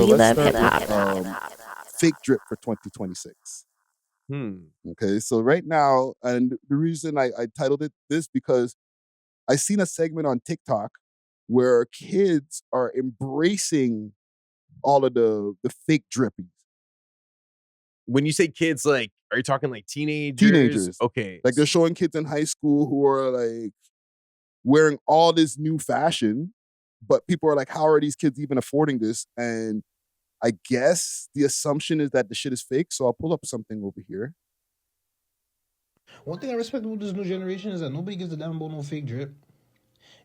So let's start with fake drip for 2026. Okay, so right now, and the reason I titled it this because I seen a segment on TikTok where kids are embracing all of the fake drippings. When you say kids, like, are you talking like teenagers? Teenagers. Okay. Like they're showing kids in high school who are like wearing all this new fashion, but people are like, how are these kids even affording this? And I guess the assumption is that the shit is fake. So I'll pull up something over here. One thing I respect about this new generation is that nobody gives a damn about no fake drip.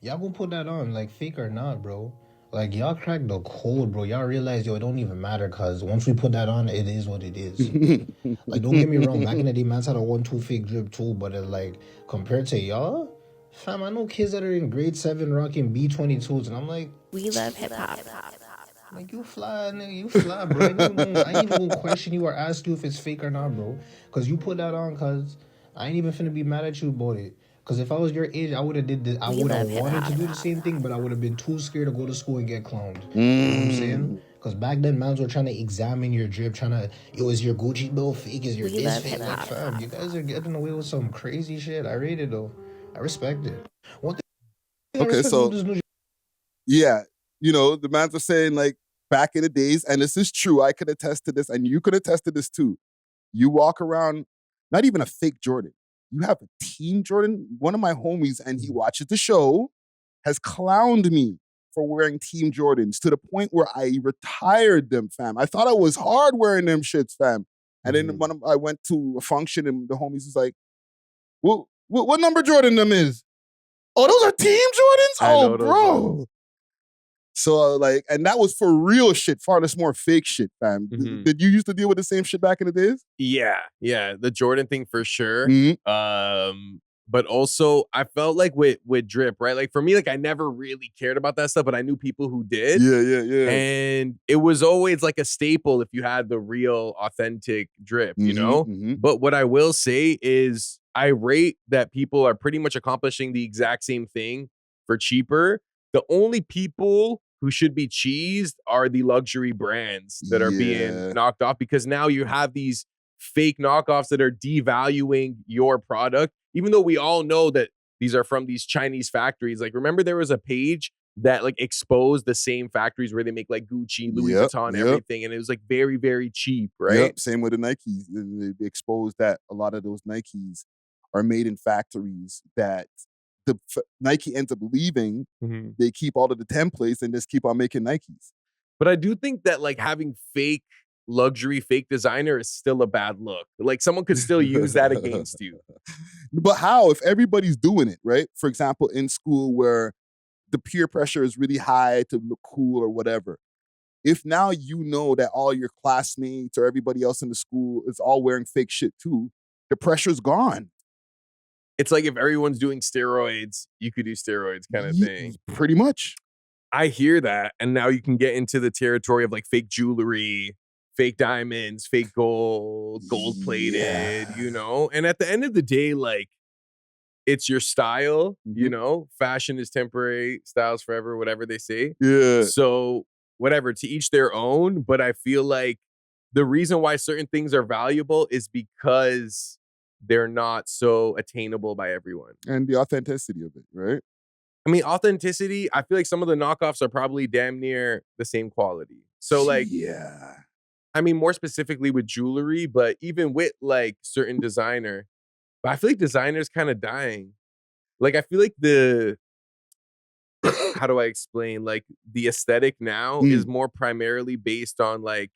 Y'all gonna put that on, like, fake or not, bro. Like, y'all cracked the code, bro. Y'all realize, yo, it don't even matter, because once we put that on, it is what it is. Like, don't get me wrong. Back in the day, man's had a 1-2 fake drip, too. But, like, compared to y'all, fam, I know kids that are in grade 7 rocking B-22s. And I'm like, we love hip-hop. Like, you fly, nigga. You fly, bro. I ain't even gonna question you or ask you if it's fake or not, bro. Because you put that on, because I ain't even finna be mad at you about it. Because if I was your age, I would have did this. I would have wanted to do the same thing, but I would have been too scared to go to school and get clowned. You know what I'm saying? Because back then, mans were trying to examine your drip, trying to, yo, is your Gucci belt fake? Is your this fake? Like, fam, you guys are getting away with some crazy shit. I rate it, though. I respect it. One thing Okay, so, yeah, you know, the mans are saying, like, back in the days, and this is true, I could attest to this, and you could attest to this, too. You walk around, not even a fake Jordan. You have a Team Jordan. One of my homies, and he watches the show, has clowned me for wearing Team Jordans to the point where I retired them, fam. I thought I was hard wearing them shits, fam. And then I went to a function, and the homies was like, well, what number Jordan them is? Oh, those are Team Jordans? Oh, bro. So, like, and that was for real shit, far less more fake shit, fam. Did you used to deal with the same shit back in the days? Yeah, the Jordan thing for sure. But also, I felt like with drip, right? Like, for me, like, I never really cared about that stuff, but I knew people who did. Yeah. And it was always like a staple if you had the real, authentic drip, you know? But what I will say is I rate that people are pretty much accomplishing the exact same thing for cheaper. The only people who should be cheesed are the luxury brands that are being knocked off, because now you have these fake knockoffs that are devaluing your product, even though we all know that these are from these Chinese factories. Like, remember there was a page that like exposed the same factories where they make like Gucci, Louis Vuitton, everything, and it was like very, very cheap, right? Same with the Nikes. They exposed that a lot of those Nikes are made in factories that the Nike ends up leaving. They keep all of the templates and just keep on making Nikes. But I do think that like having fake luxury, fake designer is still a bad look. Like, someone could still use that against you. But how? If everybody's doing it, right? For example, in school where the peer pressure is really high to look cool or whatever. If now you know that all your classmates or everybody else in the school is all wearing fake shit too, the pressure's gone. It's like if everyone's doing steroids, you could do steroids kind of thing. Pretty much. I hear that. And now you can get into the territory of like fake jewelry, fake diamonds, fake gold, gold-plated, you know? And at the end of the day, like, it's your style, you know? Fashion is temporary, style's forever, whatever they say. Yeah. So whatever, to each their own. But I feel like the reason why certain things are valuable is because they're not so attainable by everyone. And the authenticity of it, right? I mean, authenticity, I feel like some of the knockoffs are probably damn near the same quality. So like, I mean, more specifically with jewelry, but even with like certain designer, but I feel like designer's kind of dying. Like, I feel like how do I explain? Like, the aesthetic now is more primarily based on like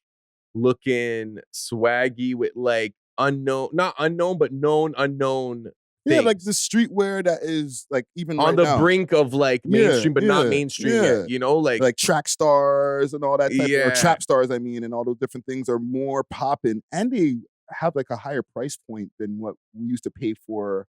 looking swaggy with like not unknown, but known unknown Yeah, things. like the streetwear that is like even on right the now. brink of like mainstream, but not mainstream yet, you know? Like track stars and all that type of, or Yeah. trap stars, I mean, and all those different things are more popping, and they have like a higher price point than what we used to pay for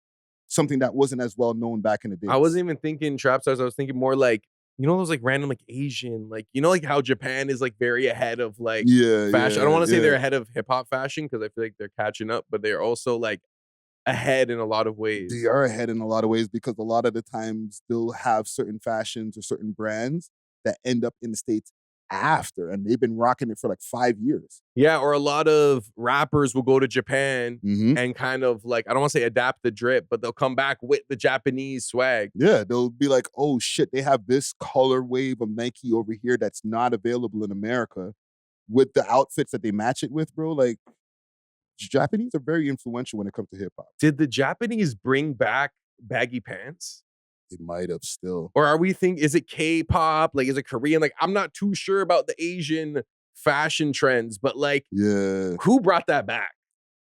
something that wasn't as well known back in the day. I wasn't even thinking trap stars. I was thinking more like, you know, those like random like Asian, like, you know, like how Japan is like very ahead of like fashion. I don't want to say they're ahead of hip hop fashion because I feel like they're catching up, but they're also like ahead in a lot of ways. They are ahead in a lot of ways because a lot of the times they'll have certain fashions or certain brands that end up in the States after, and they've been rocking it for like 5 years. Yeah, or a lot of rappers will go to Japan Mhm. and kind of like, I don't want to say adapt the drip, but they'll come back with the Japanese swag. Yeah, they'll be like, oh shit, they have this color wave of Nike over here that's not available in America with the outfits that they match it with, bro. Like, Japanese are very influential when it comes to hip hop. Did the Japanese bring back baggy pants? They might have still. Or are we is it K-pop? Like, is it Korean? Like, I'm not too sure about the Asian fashion trends, but like, Yeah, who brought that back?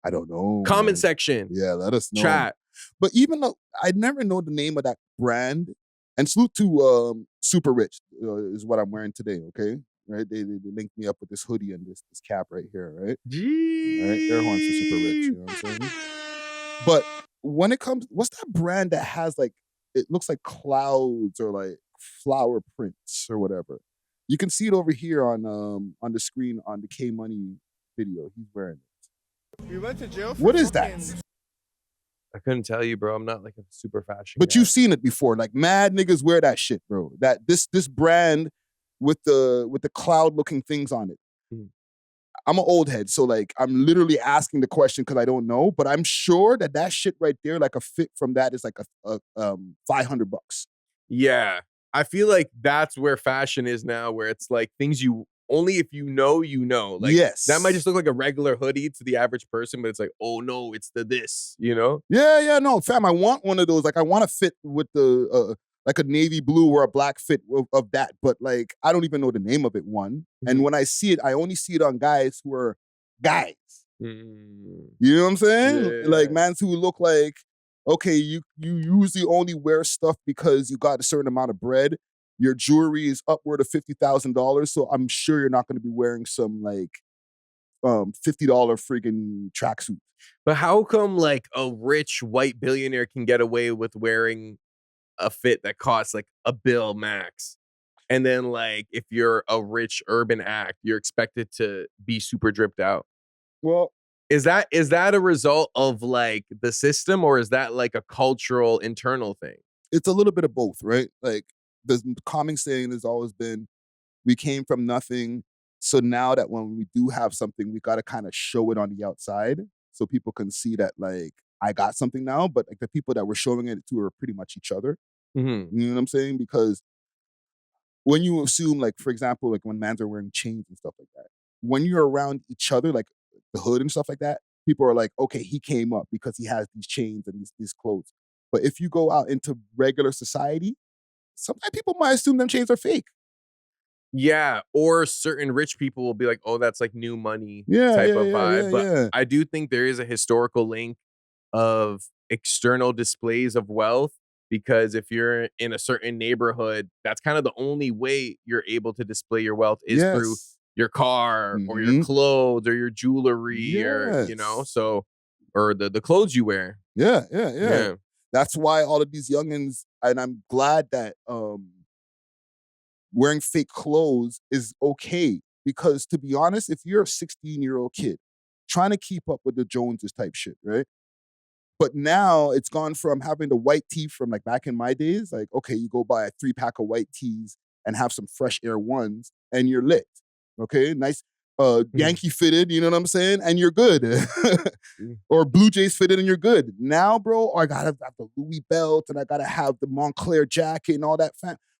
I don't know. Comment man. section. Yeah, let us know. Chat. But even though I never know the name of that brand, and salute to Super Rich is what I'm wearing today. Okay, right? They linked me up with this hoodie and this cap right here, right? Gee. Right, air horns for Super Rich. You know what I'm saying? But when it comes, what's that brand that has like, it looks like clouds or like flower prints or whatever? You can see it over here on the screen on the K Money video. He's wearing it. We went to jail for What is that? I couldn't tell you, bro. I'm not like a super fashion But guy. you've seen it before. Like mad niggas wear that shit, bro. That this brand with the cloud looking things on it. Mhm. I'm an old head, so like I'm literally asking the question because I don't know, but I'm sure that shit right there, like a fit from that is like a $500. Yeah. I feel like that's where fashion is now, where it's like things you only if you know, you know. Like, yes, that might just look like a regular hoodie to the average person, but it's like, oh no, it's this, you know? Yeah, no, fam. I want one of those. Like I want to fit with the like a navy blue or a black fit of that, but like I don't even know the name of it. One, and when I see it, I only see it on guys who are guys. Mm. You know what I'm saying? Yeah. Like mans who look like, okay, you usually only wear stuff because you got a certain amount of bread. Your jewelry is upward of $50,000, so I'm sure you're not going to be wearing some like $50 friggin' tracksuit. But how come like a rich white billionaire can get away with wearing a fit that costs like $1 bill max? And then like if you're a rich urban act, you're expected to be super dripped out. Well, Is that a result of like the system, or is that like a cultural internal thing? it's a little bit of both, right? Like the common saying has always been, we came from nothing. So now that when we do have something, we got to kind of show it on the outside so people can see that like I got something now. But like the people that we're showing it to are pretty much each other. Mm-hmm. You know what I'm saying? Because when you assume, like, for example, like when mans are wearing chains and stuff like that, when you're around each other, like the hood and stuff like that, people are like, okay, he came up because he has these chains and these clothes. But if you go out into regular society, sometimes people might assume them chains are fake. Yeah, or certain rich people will be like, "Oh, that's like new money," Yeah, type yeah, of yeah, vibe. yeah, But yeah. I do think there is a historical link of external displays of wealth, because if you're in a certain neighborhood, that's kind of the only way you're able to display your wealth is through Yes. your car or your Mhm. clothes or your jewelry or Yes. so, or the clothes you wear. Yeah. Yeah. That's why all of these youngins, and I'm glad that wearing fake clothes is okay. Because to be honest, if you're a 16-year-old kid trying to keep up with the Joneses type shit, right? But now it's gone from having the white tee from like back in my days, like, okay, you go buy a 3-pack of white tees and have some fresh Air Ones and you're lit. Okay, nice Yankee fitted, you know what I'm saying? And you're good. Or Blue Jays fitted and you're good. Now, bro, I gotta have the Louis belt and I gotta have the Montclair jacket and all that.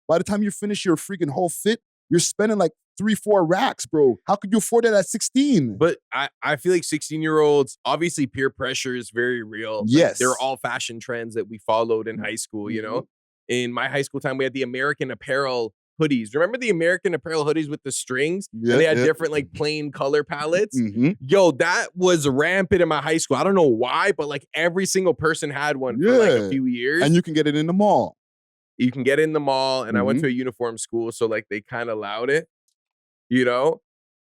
By the time you finish your freaking whole fit, you're spending like 3-4 racks, bro. How could you afford that at 16? But I feel like 16-year-olds, obviously peer pressure is very real. Like, Yes. they're all fashion trends that we followed in high school, you know? In my high school time, we had the American Apparel hoodies. Remember the American Apparel hoodies with the strings? Yeah, and they had yeah. different like plain color palettes. Mhm. Yo, that was rampant in my high school. I don't know why, but like every single person had one for like a Yeah. few years. And you can get it in the mall. You can get it in the mall, and I went Mhm. to a uniform school, so like they kind of allowed it, you know?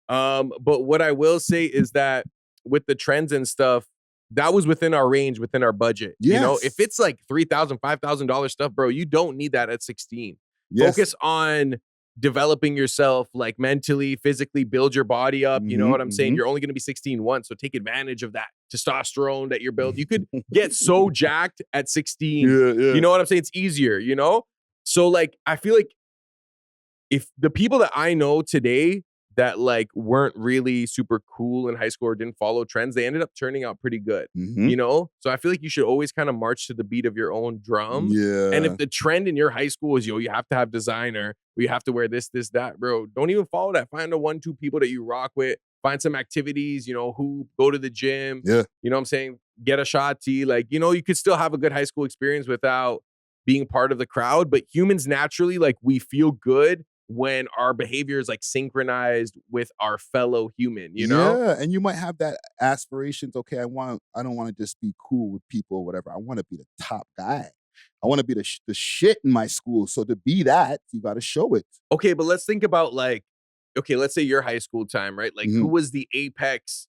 But what I will say is that with the trends and stuff, that was within our range, within our budget. You know, Yes. if it's like $3,000, $5,000 stuff, bro, you don't need that at 16. Yes. Focus on developing yourself, like mentally, physically, build your body up. You know what I'm saying? You're only going to be 16 once, so take advantage of that testosterone that you're building. You could get so jacked at 16. Yeah. You know what I'm saying? It's easier, you know? So like, I feel like if the people that I know today that like weren't really super cool in high school or didn't follow trends, they ended up turning out pretty good, you know? So I feel like you should always kind of march to the beat of your own drum. Yeah. And if the trend in your high school is, you have to have designer, or you have to wear this, that, bro, don't even follow that. Find the 1-2 people that you rock with. Find some activities, who go to the gym. Yeah. You know what I'm saying? Get a shot tea. Like, you could still have a good high school experience without being part of the crowd. But humans naturally, like, we feel good when our behavior is like synchronized with our fellow human, Yeah, and you might have that aspirations. Okay, I don't want to just be cool with people or whatever. I want to be the top guy. I want to be the shit in my school. So to be that, you got to show it. Okay, but let's think about like, okay, let's say your high school time, right? Like, who was the apex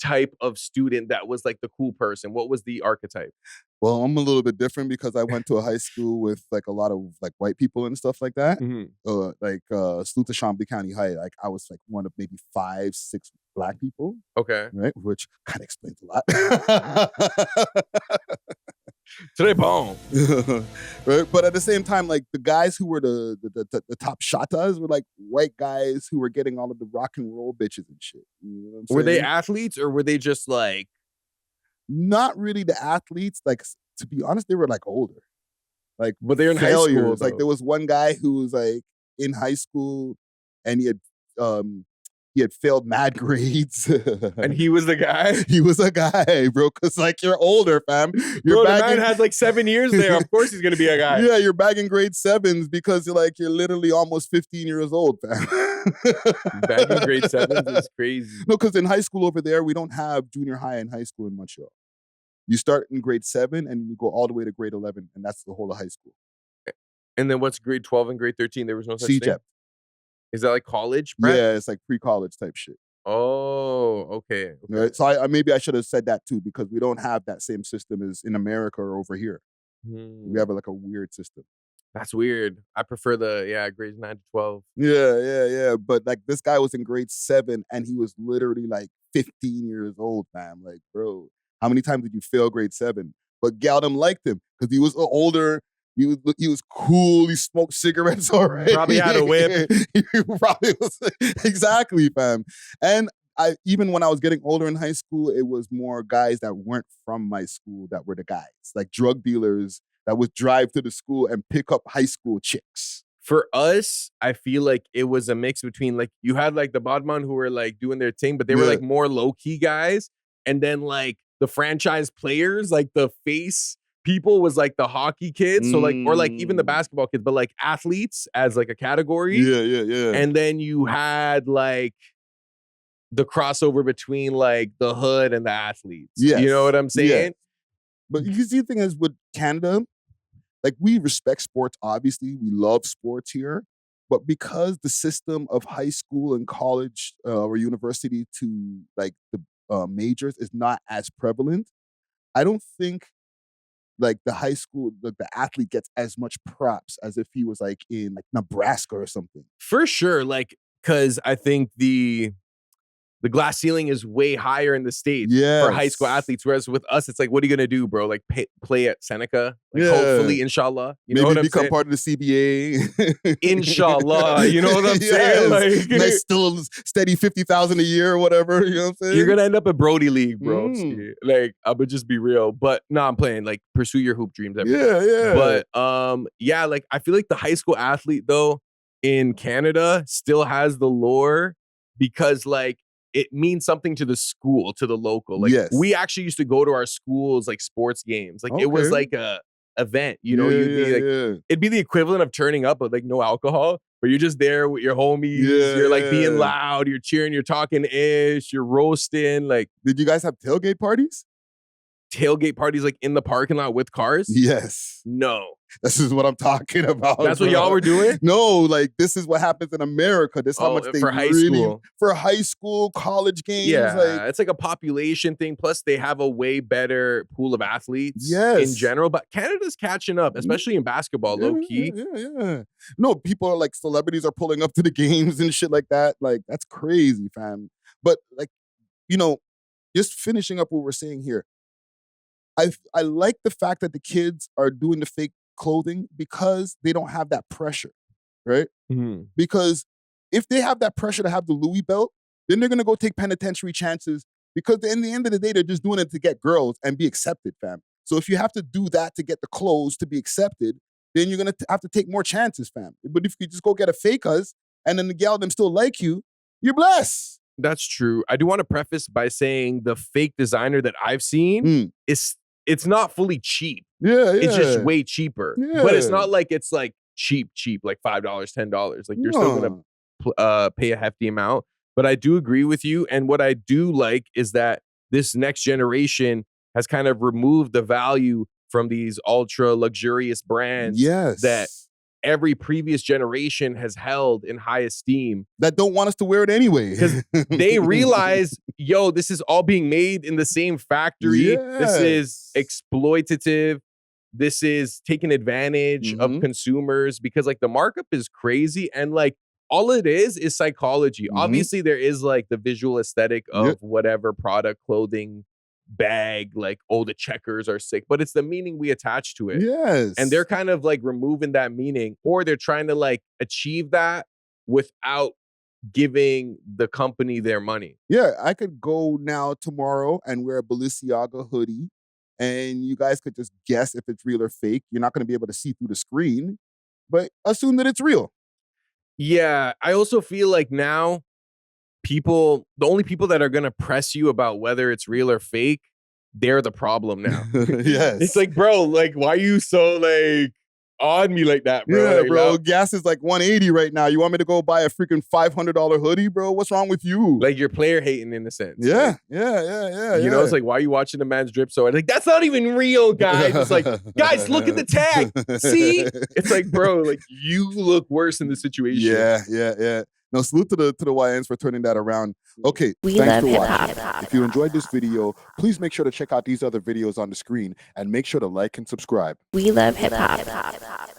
type of student that was like the cool person? What was the archetype? Well, I'm a little bit different because I went to a high school with like a lot of like white people and stuff like that. Salute to Chambly County High. Like I was like one of maybe 5, 6 black people. Okay. Right? Which kind of explains a lot. Today, boom. Right? But at the same time, like the guys who were the top shatas were like white guys who were getting all of the rock and roll bitches and shit. You know what I'm saying? Were they athletes or were they just like? Not really the athletes. Like, to be honest, they were like older. Like, but they're in failures. high school. Like, there was one guy who was like in high school and he had failed mad grades. And he was the guy? He was a guy, bro. Cause like you're older, fam. The man had like 7 years there. Of course he's gonna be a guy. Yeah, you're bagging grade 7s because you're literally almost 15 years old, fam. Bagging grade 7s is crazy. No, because in high school over there, we don't have junior high and high school in Montreal. You start in grade 7 and you go all the way to grade 11, and that's the whole of high school. And then what's grade 12 and grade 13? There was no such thing? CJEP. Is that like college prep? Yeah, it's like pre-college type shit. Oh, okay. Right? So I maybe I should have said that too, because we don't have that same system as in America or over here. We have like a weird system. That's weird. I prefer the grades 9 to 12. Yeah. But like this guy was in grade 7 and he was literally like 15 years old, fam. Like, bro, how many times did you fail grade 7? But Gamdom liked him because he was older. He was cool. He smoked cigarettes already. Probably had a whip. He probably was exactly, fam. And even when I was getting older in high school, it was more guys that weren't from my school that were the guys, like drug dealers that would drive to the school and pick up high school chicks. For us, I feel like it was a mix between like you had like the Bodman who were like doing their thing, but they were like more low-key guys. And then like the franchise players, like the face people was like the hockey kids. So like, or like even the basketball kids, but like athletes as like a category. Yeah. And then you had like the crossover between like the hood and the athletes. Yes. You know what I'm saying? Yes. But you see the thing is with Canada, like we respect sports, obviously. We love sports here. But because the system of high school and college or university to like the majors is not as prevalent, I don't think like the high school, the athlete gets as much props as if he was like in like Nebraska or something. For sure. Like, because I think the glass ceiling is way higher in the States for high school athletes. Whereas with us, it's like, what are you going to do, bro? Like play at Seneca? Like hopefully, inshallah. You know what I'm become saying? part of the CBA. Inshallah. You know what I'm saying? Like, nice, still steady 50,000 a year or whatever. You know what I'm saying? You're going to end up at Brody League, bro. Like, I would just be real. But no, I'm playing. Like, pursue your hoop dreams. Yeah. But like, I feel like the high school athlete, though, in Canada still has the lore because, like, it means something to the school, to the local. Like we actually used to go to our schools like sports games. Like it was like a event, you know, it'd be the equivalent of turning up with like no alcohol, but you're just there with your homies. You're like being loud, you're cheering, you're talking ish, you're roasting. Like, did you guys have tailgate parties? Tailgate parties like in the parking lot with cars? Yes. No. This is what I'm talking about. That's what y'all were doing? No, like this is what happens in America. This is how much they for high school. For high school, college games. Yeah, like, it's like a population thing. Plus, they have a way better pool of athletes in general. But Canada's catching up, especially in basketball, low key. Yeah. No, people are like celebrities are pulling up to the games and shit like that. Like that's crazy, fam. But like, you know, just finishing up what we're saying here. I like the fact that the kids are doing the fake clothing because they don't have that pressure, right? Mhm. Because if they have that pressure to have the Louis belt, then they're gonna go take penitentiary chances because in the end of the day, they're just doing it to get girls and be accepted, fam. So if you have to do that to get the clothes to be accepted, then you're gonna have to take more chances, fam. But if you just go get a fake us and then the gal them still like you, you're blessed. That's true. I do want to preface by saying the fake designer that I've seen it's not fully cheap. Yeah, yeah. It's just way cheaper. Yeah. But it's not like it's like cheap, like $5, $10. Like you're still gonna pay a hefty amount. But I do agree with you. And what I do like is that this next generation has kind of removed the value from these ultra luxurious brands that every previous generation has held in high esteem. That don't want us to wear it anyway. Because they realize, yo, this is all being made in the same factory. This is exploitative. This is taking advantage of consumers because like the markup is crazy. And like all it is psychology. Obviously, there is like the visual aesthetic of whatever product, clothing, bag, like, oh, the checkers are sick, but it's the meaning we attach to it. Yes. And they're kind of like removing that meaning, or they're trying to like achieve that without giving the company their money. Yeah, I could go now tomorrow and wear a Balenciaga hoodie and you guys could just guess if it's real or fake. You're not going to be able to see through the screen, but assume that it's real. Yeah, I also feel like now the only people that are going to press you about whether it's real or fake, they're the problem now. Yes. It's like, bro, like, why are you so like on me like that, bro? Yeah, like, bro. Gas is like $180 right now. You want me to go buy a freaking $500 hoodie, bro? What's wrong with you? Like you're player hating in a sense. Yeah, like, yeah. You know, it's like, why are you watching a man's drip so hard? Like, that's not even real, guys. It's like, guys, look at the tag. See? It's like, bro, like you look worse in the situation. Yeah. No, salute to the YNs for turning that around. Okay, We thanks love for hip-hop. watching. If you enjoyed this video, please make sure to check out these other videos on the screen and make sure to like and subscribe. We love hip hop.